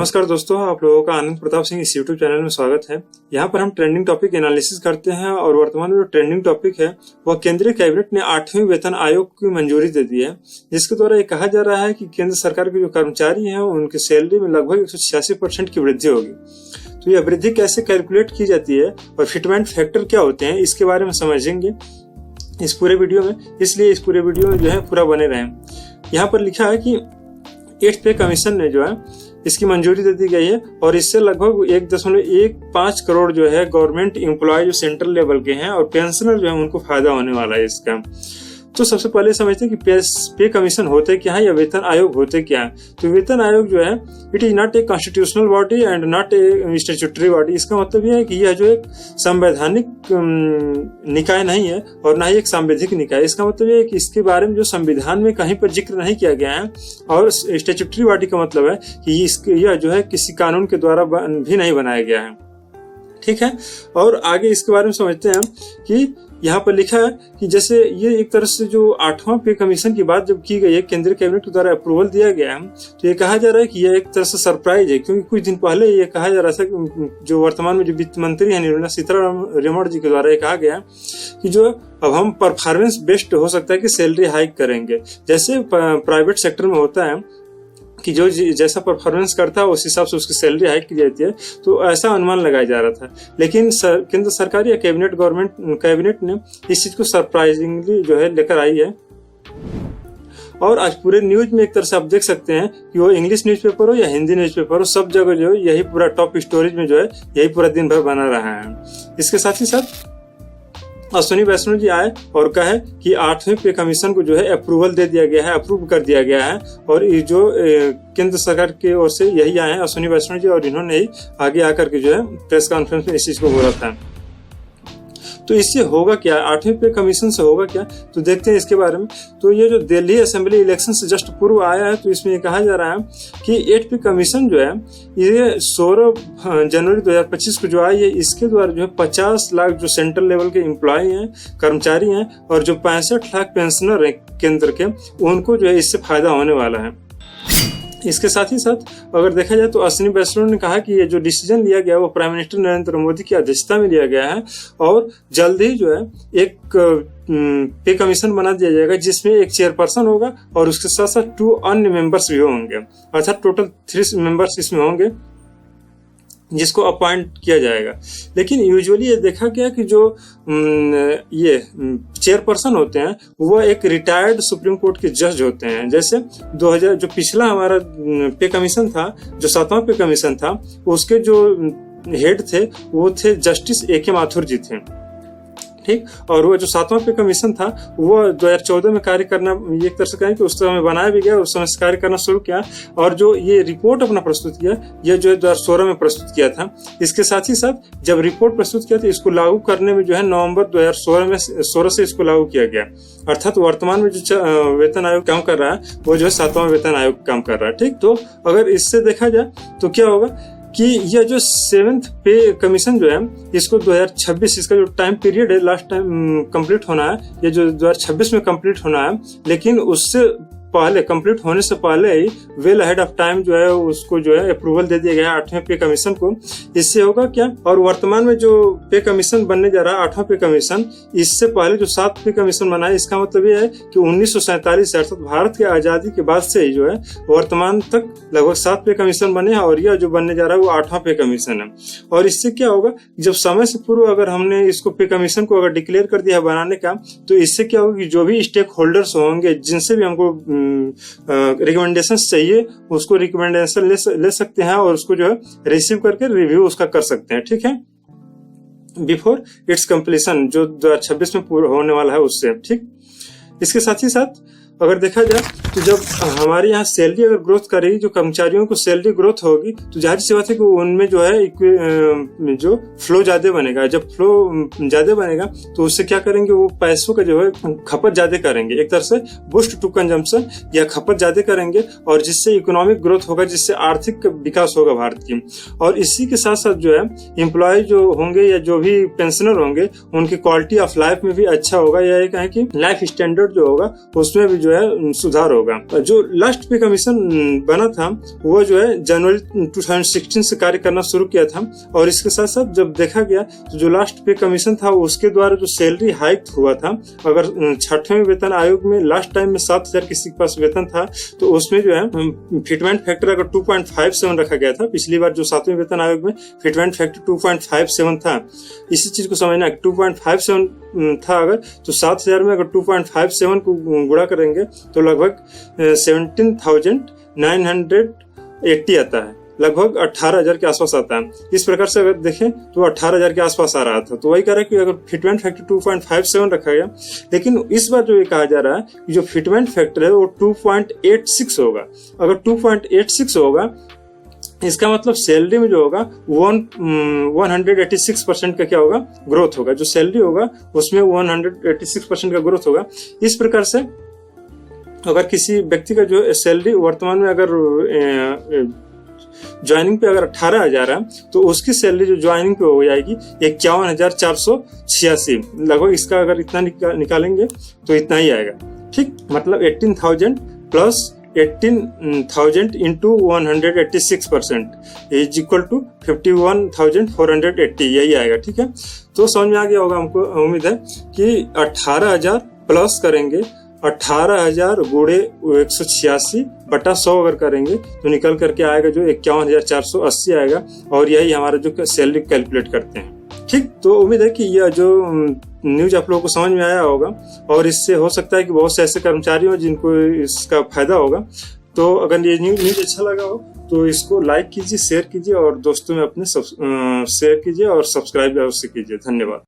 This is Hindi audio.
नमस्कार दोस्तों, आप लोगों का आनंद प्रताप सिंह इस यूट्यूब चैनल में स्वागत है। यहाँ पर हम ट्रेंडिंग टॉपिक एनालिसिस करते हैं और वर्तमान में जो ट्रेंडिंग टॉपिक है वह केंद्रीय कैबिनेट ने 8वें वेतन आयोग की मंजूरी दे दी है, जिसके द्वारा ये कहा जा रहा है कि केंद्र सरकार के जो कर्मचारी हैं उनकी सैलरी में लगभग 186% की वृद्धि होगी। तो यह वृद्धि कैसे कैलकुलेट की जाती है और फिटमेंट फैक्टर क्या होते हैं, इसके बारे में समझेंगे इस पूरे वीडियो में। इसलिए इस पूरे वीडियो में जो है पूरा बने रहें। यहाँ पर लिखा है कि 8th पे कमीशन ने जो है इसकी मंजूरी दे दी गई है और इससे लगभग 1.15 करोड़ जो है गवर्नमेंट एम्प्लॉय जो सेंट्रल लेवल के हैं और पेंशनर जो है उनको फायदा होने वाला है इसका। तो सबसे पहले समझते हैं कि पे कमीशन होते क्या है या वेतन आयोग होते क्या है। तो वेतन आयोग जो है it is not a constitutional body and not a statutory body. इसका मतलब यह है कि यह जो एक संवैधानिक निकाय नहीं है और ना ही एक सांविधिक निकाय। इसका मतलब यह है कि इसके बारे में जो संविधान में कहीं पर जिक्र नहीं किया गया है और स्टैट्यूटरी बॉडी का मतलब है कि यह जो है किसी कानून के द्वारा भी नहीं बनाया गया है। ठीक है, और आगे इसके बारे में समझते हैं कि यहाँ पर लिखा है कि जैसे ये एक तरह से जो 8वां पे कमीशन की बात जब की गई है, केंद्रीय कैबिनेट के द्वारा अप्रूवल दिया गया है, तो ये कहा जा रहा है कि यह एक तरह से सरप्राइज है, क्योंकि कुछ दिन पहले ये कहा जा रहा था कि जो वर्तमान में जो वित्त मंत्री है निर्मला सीतारमण जी के द्वारा ये कहा गया कि जो अब हम परफॉर्मेंस बेस्ड हो सकता है कि सैलरी हाइक करेंगे, जैसे प्राइवेट सेक्टर में होता है कि जो जैसा परफॉर्मेंस करता है उस हिसाब से उसकी सैलरी हाइक की जाती है। तो ऐसा अनुमान लगाया जा रहा था, लेकिन केंद्र सरकार या कैबिनेट ने इस चीज को सरप्राइजिंगली जो है लेकर आई है। और आज पूरे न्यूज में एक तरह से आप देख सकते हैं कि वो इंग्लिश न्यूज़पेपर हो या हिंदी न्यूज़पेपर हो, सब जगह जो है यही पूरा टॉप स्टोरेज में जो है यही पूरा दिन भर बना रहा है। इसके साथ ही साथ अश्विनी वैष्णव जी आए और कहे कि 8वें पे कमीशन को जो है अप्रूवल दे दिया गया है, अप्रूव कर दिया गया है। और ये जो केंद्र सरकार की ओर से यही आए हैं अश्विनी वैष्णव जी, और इन्होंने ही आगे आकर के जो है प्रेस कॉन्फ्रेंस में इस चीज को बोला था। तो इससे होगा क्या, 8वें पे कमीशन से होगा क्या, तो देखते हैं इसके बारे में। तो ये जो दिल्ली असेंबली इलेक्शन से जस्ट पूर्व आया है, तो इसमें ये कहा जा रहा है कि 8 पे कमीशन जो है ये 16 जनवरी 2025 को जो आई है, इसके द्वारा जो है 50 लाख जो सेंट्रल लेवल के एम्प्लॉय हैं, कर्मचारी हैं, और जो 65 लाख पेंशनर हैं केंद्र के, उनको जो है इससे फायदा होने वाला है। इसके साथ ही साथ अगर देखा जाए तो अश्विनी वैष्णव ने कहा कि ये जो डिसीजन लिया गया वो प्राइम मिनिस्टर नरेंद्र मोदी की अध्यक्षता में लिया गया है और जल्द ही जो है एक पे कमीशन बना दिया जाएगा, जिसमें एक चेयरपर्सन होगा और उसके साथ साथ 2 अन्य मेंबर्स भी होंगे, अर्थात टोटल 3 मेंबर्स इसमें होंगे जिसको अपॉइंट किया जाएगा। लेकिन यूजुअली ये देखा गया कि जो ये चेयरपर्सन होते हैं वो एक रिटायर्ड सुप्रीम कोर्ट के जज होते हैं। जैसे 2000 जो पिछला हमारा पे कमीशन था, जो 7वां पे कमीशन था, उसके जो हेड थे वो थे जस्टिस A.K. माथुर जी थे। ठीक, और वो जो 7वां पे कमीशन था वो 2014 में कार्य करना, ये एक तरह से कहें कि उस समय बनाया भी गया, उस समय से कार्य करना शुरू किया, और जो ये रिपोर्ट अपना प्रस्तुत किया ये जो 2016 में प्रस्तुत किया था। इसके साथ ही साथ जब रिपोर्ट प्रस्तुत किया तो इसको लागू करने में जो है नवंबर 2016 से इसको लागू किया गया। अर्थात वर्तमान में जो वेतन आयोग काम कर रहा है वो जो है 7वां वेतन आयोग काम कर रहा है। ठीक, तो अगर इससे देखा जाए तो क्या होगा कि यह जो 7th पे कमीशन जो है इसको 2026 इसका जो टाइम पीरियड है लास्ट टाइम कंप्लीट होना है, ये जो 2026 में कंप्लीट होना है, लेकिन उससे पहले कंप्लीट होने से पहले ही वेल अहेड ऑफ टाइम जो है उसको जो है अप्रूवल दे दिया गया है 8वें पे कमीशन को। इससे होगा क्या, और वर्तमान में जो पे कमीशन बनने जा रहा है 8वां पे कमीशन, इससे पहले जो 7 पे कमीशन बना है, इसका मतलब ये है कि 1947 अर्थात भारत के आजादी के बाद से ही जो है वर्तमान तक लगभग 7 पे कमीशन बने हैं, और यह जो बनने जा रहा है वो 8वां पे कमीशन है। और इससे क्या होगा, जब समय से पूर्व अगर हमने इसको पे कमीशन को अगर डिक्लेयर कर दिया बनाने का, तो इससे क्या होगा कि जो भी स्टेक होल्डर्स होंगे जिनसे भी हमको रिकमेंडेशन चाहिए उसको रिकमेंडेशन ले सकते हैं और उसको जो है रिसीव करके रिव्यू उसका कर सकते हैं। ठीक है, बिफोर इट्स कंप्लीशन जो 2026 में पूरा होने वाला है उससे। ठीक, इसके साथ ही साथ अगर देखा जाए तो जब हमारे यहाँ सैलरी अगर ग्रोथ करेगी, जो कर्मचारियों को सैलरी ग्रोथ होगी, तो जाहिर सी बात है कि उनमें जो है जो फ्लो ज्यादा बनेगा। जब फ्लो ज्यादा बनेगा तो उससे क्या करेंगे, वो पैसों का जो है खपत ज्यादा करेंगे, एक तरह से बूस्ट टू कंजम्पशन या खपत ज्यादा करेंगे, और जिससे इकोनॉमिक ग्रोथ होगा, जिससे आर्थिक विकास होगा भारत की। और इसी के साथ साथ जो है एम्प्लॉय जो होंगे या जो भी पेंशनर होंगे उनकी क्वालिटी ऑफ लाइफ में भी अच्छा होगा, या कहें कि लाइफ स्टैंडर्ड जो होगा उसमें भी जो जो है सुधार होगा। जो लास्ट पे कमीशन बना था वो जो है जनवरी 2016 से कार्य करना शुरू किया था, और इसके साथ साथ जब देखा गया तो जो लास्ट पे कमीशन था उसके द्वारा जो सैलरी हाइक हुआ था, अगर 6वें वेतन आयोग में लास्ट टाइम में 7,000 किसी के पास वेतन था तो उसमें जो है फिटमेंट फैक्टर अगर 2.57 रखा गया था। पिछली बार जो 7वें वेतन आयोग में फिटमेंट फैक्टर 2.57 था, इसी चीज को समझना। 2.57 था अगर तो 7,000 में अगर 2.57 को गुणा करेंगे तो लगभग 17,980 आता है, लगभग 18,000 के आसपास आता है। इस प्रकार से अगर देखें तो 18,000 के आसपास आ रहा था। तो वही कह रहा है कि अगर फिटमेंट फैक्टर 2.57 रखा गया, लेकिन इस बार जो ये कहा जा रहा है कि जो फिटमेंट फैक्टर है वो 2.86 होगा। अगर 2.86 होगा इसका मतलब सैलरी में जो होगा 186% का क्या होगा, ग्रोथ होगा। जो सैलरी होगा उसमें 186% का ग्रोथ होगा। इस प्रकार से अगर किसी व्यक्ति का जो सैलरी वर्तमान में अगर ज्वाइनिंग पे अगर 18,000 है तो उसकी सैलरी जो ज्वाइनिंग पे हो जाएगी 51,486 लगभग। इसका अगर इतना निकालेंगे तो इतना ही आएगा, ठीक। मतलब 18,000 plus 18,000 into 186% is equal to 51,480, यही आएगा, ठीक है। तो समझ में आ गया होगा हमको, उम्मीद है कि 18,000 प्लस करेंगे, 18,000 गुणे 186 बटा 100 अगर करेंगे तो निकल करके आएगा जो 51,480 आएगा, और यही हमारा जो सैलरी कैलकुलेट करते हैं, ठीक। तो उम्मीद है कि यह जो न्यूज आप लोगों को समझ में आया होगा, और इससे हो सकता है कि बहुत से ऐसे कर्मचारी हो जिनको इसका फायदा होगा। तो अगर ये न्यूज अच्छा लगा हो तो इसको लाइक कीजिए, शेयर कीजिए, और दोस्तों में अपने शेयर कीजिए और सब्सक्राइब अवश्य कीजिए। धन्यवाद।